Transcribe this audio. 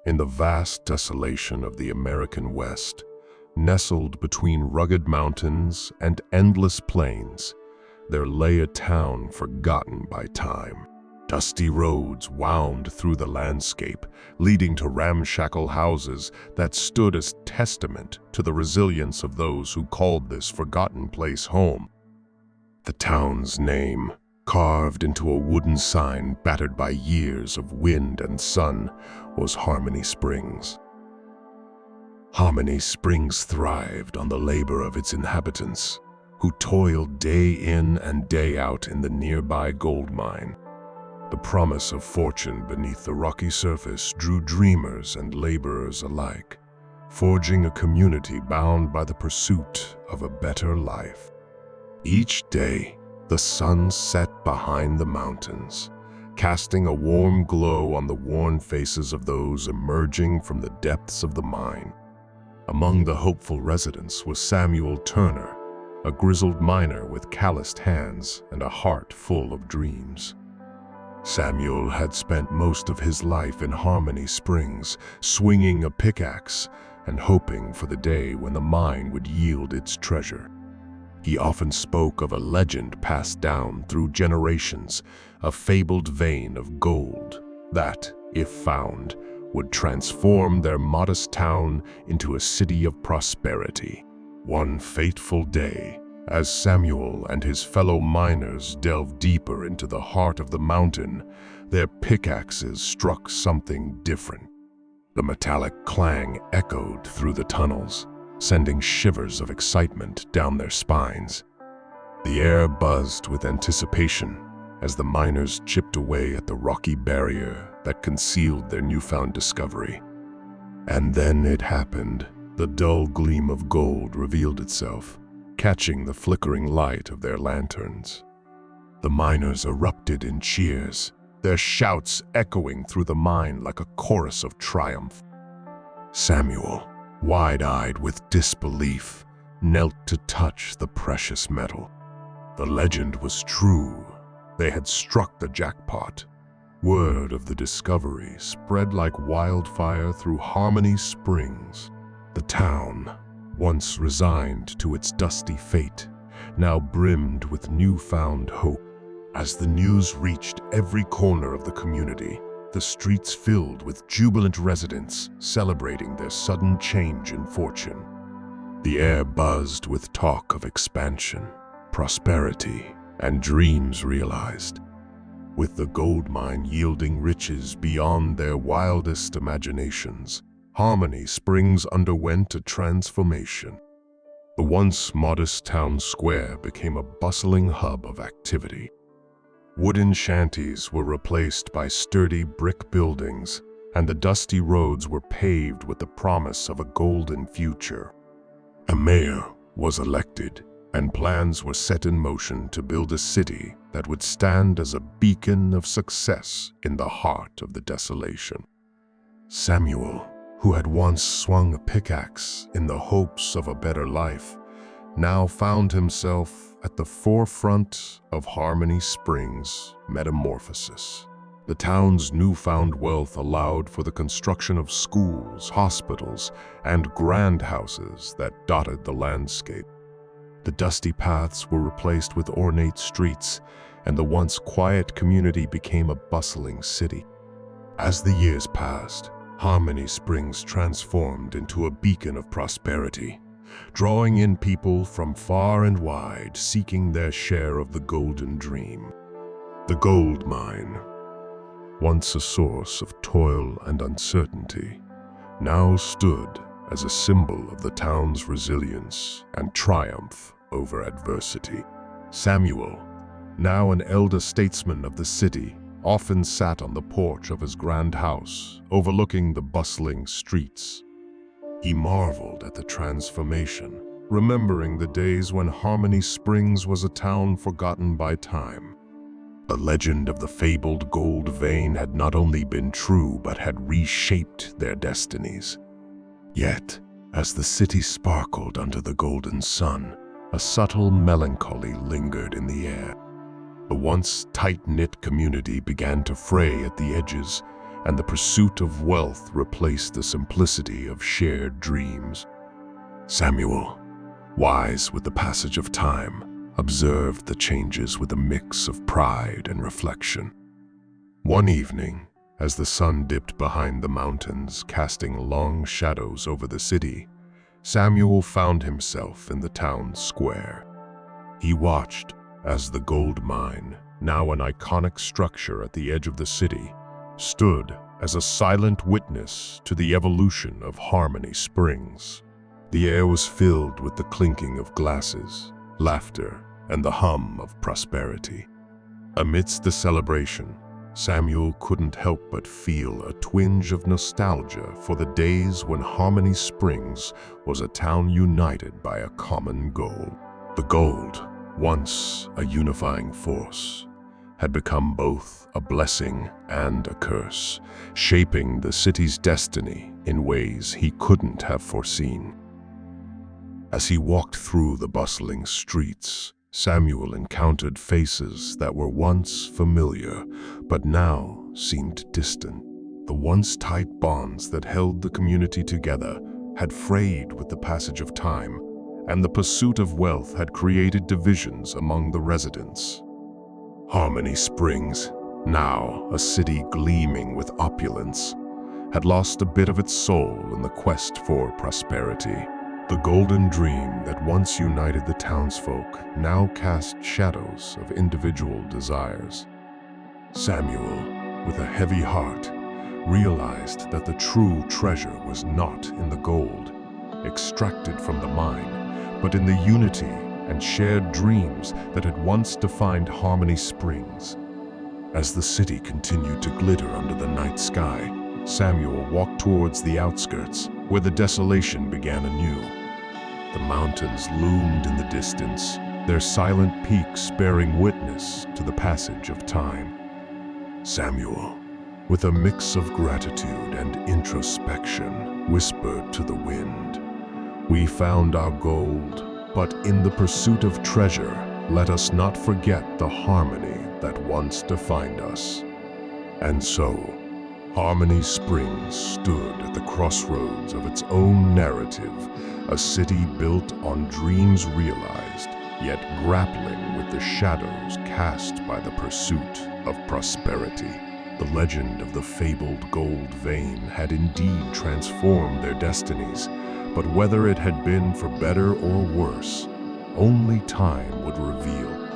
In the vast desolation of the American West, nestled between rugged mountains and endless plains, there lay a town forgotten by time. Dusty roads wound through the landscape, leading to ramshackle houses that stood as testament to the resilience of those who called this forgotten place home. The town's name, carved into a wooden sign battered by years of wind and sun, was Harmony Springs. Harmony Springs thrived on the labor of its inhabitants, who toiled day in and day out in the nearby gold mine. The promise of fortune beneath the rocky surface drew dreamers and laborers alike, forging a community bound by the pursuit of a better life. Each day, the sun set behind the mountains, casting a warm glow on the worn faces of those emerging from the depths of the mine. Among the hopeful residents was Samuel Turner, a grizzled miner with calloused hands and a heart full of dreams. Samuel had spent most of his life in Harmony Springs, swinging a pickaxe and hoping for the day when the mine would yield its treasure. He often spoke of a legend passed down through generations, a fabled vein of gold that, if found, would transform their modest town into a city of prosperity. One fateful day, as Samuel and his fellow miners delved deeper into the heart of the mountain, their pickaxes struck something different. The metallic clang echoed through the tunnels, sending shivers of excitement down their spines. The air buzzed with anticipation as the miners chipped away at the rocky barrier that concealed their newfound discovery. And then it happened. The dull gleam of gold revealed itself, catching the flickering light of their lanterns. The miners erupted in cheers, their shouts echoing through the mine like a chorus of triumph. Samuel, wide-eyed with disbelief, knelt to touch the precious metal. The legend was true. They had struck the jackpot. Word of the discovery spread like wildfire through Harmony Springs. The town, once resigned to its dusty fate, now brimmed with newfound hope. As the news reached every corner of the community, the streets filled with jubilant residents celebrating their sudden change in fortune. The air buzzed with talk of expansion, prosperity, and dreams realized. With the gold mine yielding riches beyond their wildest imaginations, Harmony Springs underwent a transformation. The once modest town square became a bustling hub of activity. Wooden shanties were replaced by sturdy brick buildings, and the dusty roads were paved with the promise of a golden future. A mayor was elected, and plans were set in motion to build a city that would stand as a beacon of success in the heart of the desolation. Samuel, who had once swung a pickaxe in the hopes of a better life, now found himself at the forefront of Harmony Springs' metamorphosis. The town's newfound wealth allowed for the construction of schools, hospitals, and grand houses that dotted the landscape. The dusty paths were replaced with ornate streets, and the once quiet community became a bustling city. As the years passed, Harmony Springs transformed into a beacon of prosperity, drawing in people from far and wide seeking their share of the golden dream. The gold mine, once a source of toil and uncertainty, now stood as a symbol of the town's resilience and triumph over adversity. Samuel, now an elder statesman of the city, often sat on the porch of his grand house, overlooking the bustling streets. He marveled at the transformation, remembering the days when Harmony Springs was a town forgotten by time. The legend of the fabled gold vein had not only been true, but had reshaped their destinies. Yet, as the city sparkled under the golden sun, a subtle melancholy lingered in the air. The once tight-knit community began to fray at the edges, and the pursuit of wealth replaced the simplicity of shared dreams. Samuel, wise with the passage of time, observed the changes with a mix of pride and reflection. One evening, as the sun dipped behind the mountains, casting long shadows over the city, Samuel found himself in the town square. He watched as the gold mine, now an iconic structure at the edge of the city, stood as a silent witness to the evolution of Harmony Springs. The air was filled with the clinking of glasses, laughter, and the hum of prosperity. Amidst the celebration, Samuel couldn't help but feel a twinge of nostalgia for the days when Harmony Springs was a town united by a common goal. The gold, once a unifying force, had become both a blessing and a curse, shaping the city's destiny in ways he couldn't have foreseen. As he walked through the bustling streets, Samuel encountered faces that were once familiar, but now seemed distant. The once tight bonds that held the community together had frayed with the passage of time, and the pursuit of wealth had created divisions among the residents. Harmony Springs, now a city gleaming with opulence, had lost a bit of its soul in the quest for prosperity. The golden dream that once united the townsfolk now cast shadows of individual desires. Samuel, with a heavy heart, realized that the true treasure was not in the gold extracted from the mine, but in the unity and shared dreams that had once defined Harmony Springs. As the city continued to glitter under the night sky, Samuel walked towards the outskirts, where the desolation began anew. The mountains loomed in the distance, their silent peaks bearing witness to the passage of time. Samuel, with a mix of gratitude and introspection, whispered to the wind, "We found our gold, but in the pursuit of treasure, let us not forget the harmony that once defined us." And so, Harmony Springs stood at the crossroads of its own narrative, a city built on dreams realized, yet grappling with the shadows cast by the pursuit of prosperity. The legend of the fabled gold vein had indeed transformed their destinies, but whether it had been for better or worse, only time would reveal.